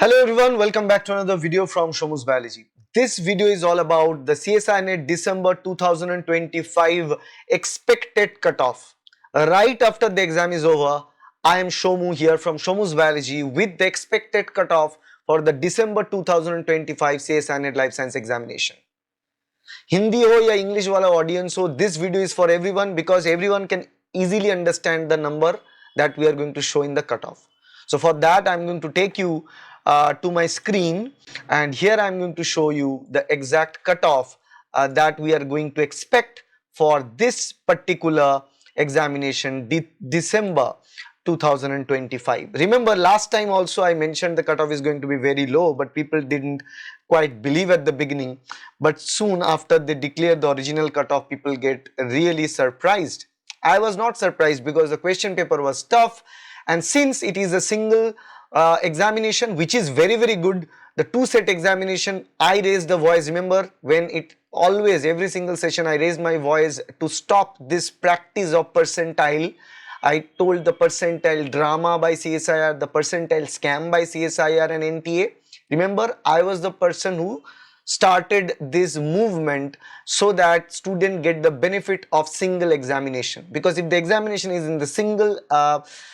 Hello everyone, welcome back to another video from Shomu's Biology. This video is all about the CSIR NET December 2025 expected cutoff. Right after the exam is over, I am Shomu here from Shomu's Biology with the expected cutoff for the December 2025 CSIR NET Life Science examination. Hindi ho ya English wala audience ho, this video is for everyone because everyone can easily understand the number that we are going to show in the cutoff. So for that I am going to take you to my screen, and here I am going to show you the exact cutoff that we are going to expect for this particular examination December 2025. Remember last time also I mentioned the cutoff is going to be very low, but people didn't quite believe at the beginning, but soon after they declare the original cutoff, people get really surprised. I was not surprised because the question paper was tough, and since it is a single examination which is very good, the two set examination, I raised the voice. Remember when it always every single session I raised my voice to stop this practice of percentile. I told the percentile drama by CSIR, the percentile scam by CSIR and NTA. Remember, I was the person who started this movement so that students get the benefit of single examination, because if the examination is in the single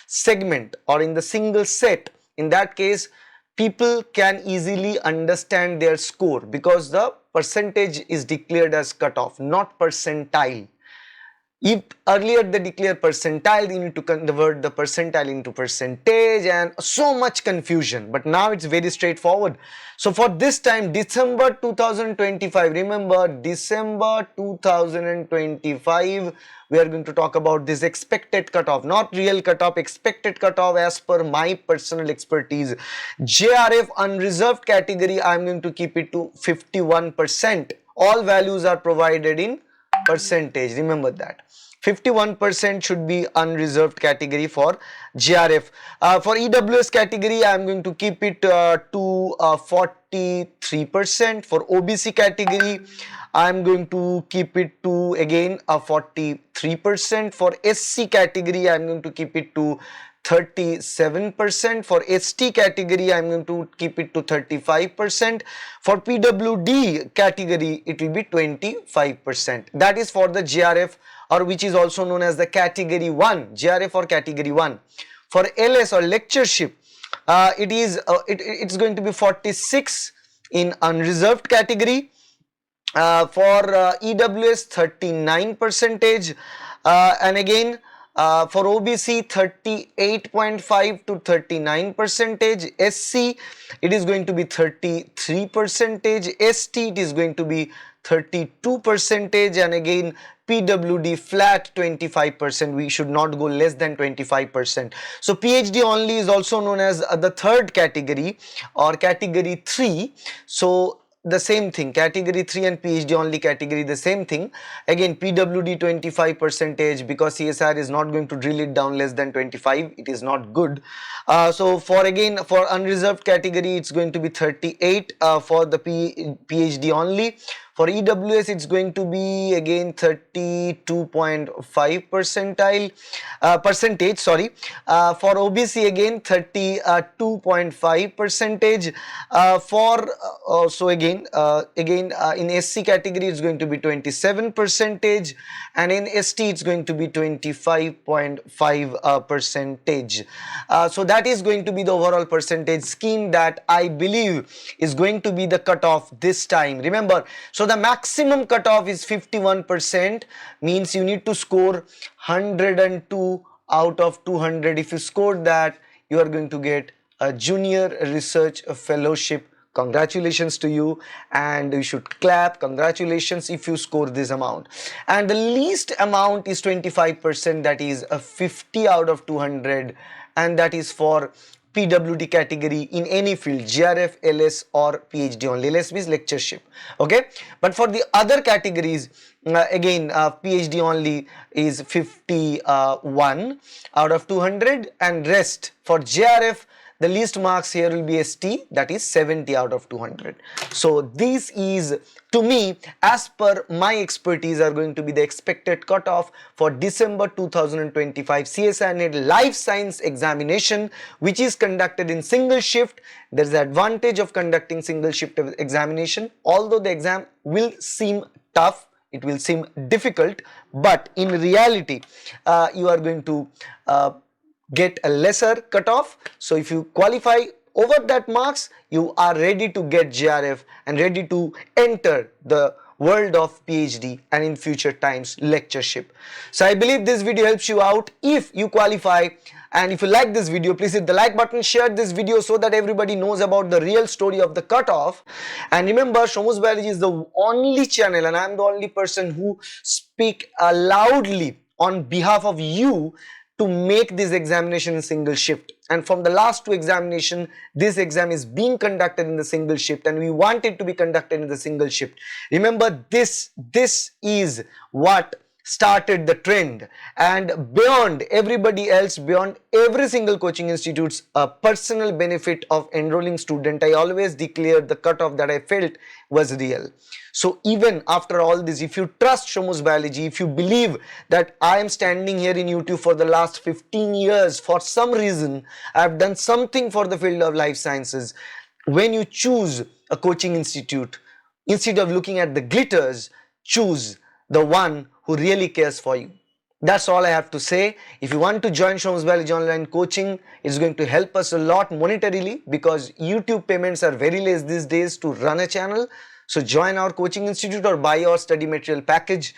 segment or in the single set, in that case people can easily understand their score because the percentage is declared as cutoff, not percentile. If earlier they declare percentile, you need to convert the percentile into percentage and so much confusion, but now it's very straightforward. So for this time December 2025, remember December 2025, we are going to talk about this expected cutoff, not real cutoff, expected cutoff as per my personal expertise. JRF unreserved category, I am going to keep it to 51%. All values are provided in percentage, remember that. 51% should be unreserved category for JRF. For EWS category, I am going to keep it to 43%. For OBC category, I am going to keep it to again 43%. For SC category, I am going to keep it to 37%. For ST category, I am going to keep it to 35%. For PWD category, it will be 25%. That is for the JRF, or which is also known as the category 1, JRF or category 1. For LS or lectureship, it's going to be 46 in unreserved category. For EWS 39%, and again for OBC 38.5 to 39%, SC it is going to be 33%, ST it is going to be 32%, and again PWD flat 25%. We should not go less than 25%. So PhD only is also known as the third category or category 3. So the same thing, category 3 and PhD only category, the same thing. Again PWD 25%, because CSIR is not going to drill it down less than 25, it is not good. So for unreserved category, it's going to be 38 for the PhD only. For EWS, it's going to be again 32.5 percentage. For OBC again 32.5%. So again in SC category it's going to be 27%, and in ST it's going to be 25.5%. So that is going to be the overall percentage scheme that I believe is going to be the cutoff this time. Remember, so the maximum cutoff is 51%, means you need to score 102 out of 200. If you scored that, you are going to get a junior research fellowship. Congratulations to you, and you should clap. Congratulations if you score this amount. And the least amount is 25%, that is a 50 out of 200, and that is for PWD category in any field, JRF, LS or PhD only. LS means lectureship, okay? But for the other categories, again PhD only is 51 out of 200, and rest for JRF the least marks here will be ST, that is 70 out of 200. So this is, to me, as per my expertise, are going to be the expected cutoff for December 2025 CSIR NET Life Science examination, which is conducted in single shift. There is the advantage of conducting single shift examination, although the exam will seem tough, it will seem difficult, but in reality you are going to get a lesser cutoff. So if you qualify over that marks, you are ready to get JRF and ready to enter the world of PhD and in future times lectureship. So I believe this video helps you out if you qualify, and if you like this video, please hit the like button, share this video so that everybody knows about the real story of the cutoff. And remember, Shomu's Biology is the only channel and I am the only person who speak loudly on behalf of you to make this examination in single shift. And from the last two examination, this exam is being conducted in the single shift and we want it to be conducted in the single shift. Remember, this is what started the trend, and beyond everybody else, beyond every single coaching institute's personal benefit of enrolling student, I always declared the cutoff that I felt was real. So even after all this, if you trust Shomu's Biology, if you believe that I am standing here in YouTube for the last 15 years, for some reason I have done something for the field of life sciences, when you choose a coaching institute, instead of looking at the glitters, choose the one who really cares for you. That's all I have to say. If you want to join Shomu's Biology online coaching, it's going to help us a lot monetarily because YouTube payments are very less these days to run a channel. So join our coaching institute or buy our study material package.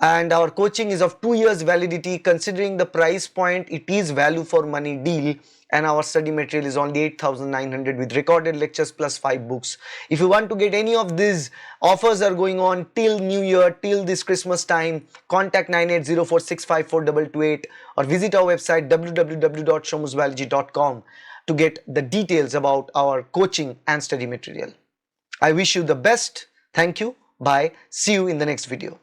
And our coaching is of 2 years validity. Considering the price point, it is value for money deal, and our study material is only 8,900 with recorded lectures plus 5 books. If you want to get any of these, offers are going on till New Year, till this Christmas time. Contact 9804654228 or visit our website www.shomusbiology.com to get the details about our coaching and study material. I wish you the best. Thank you. Bye. See you in the next video.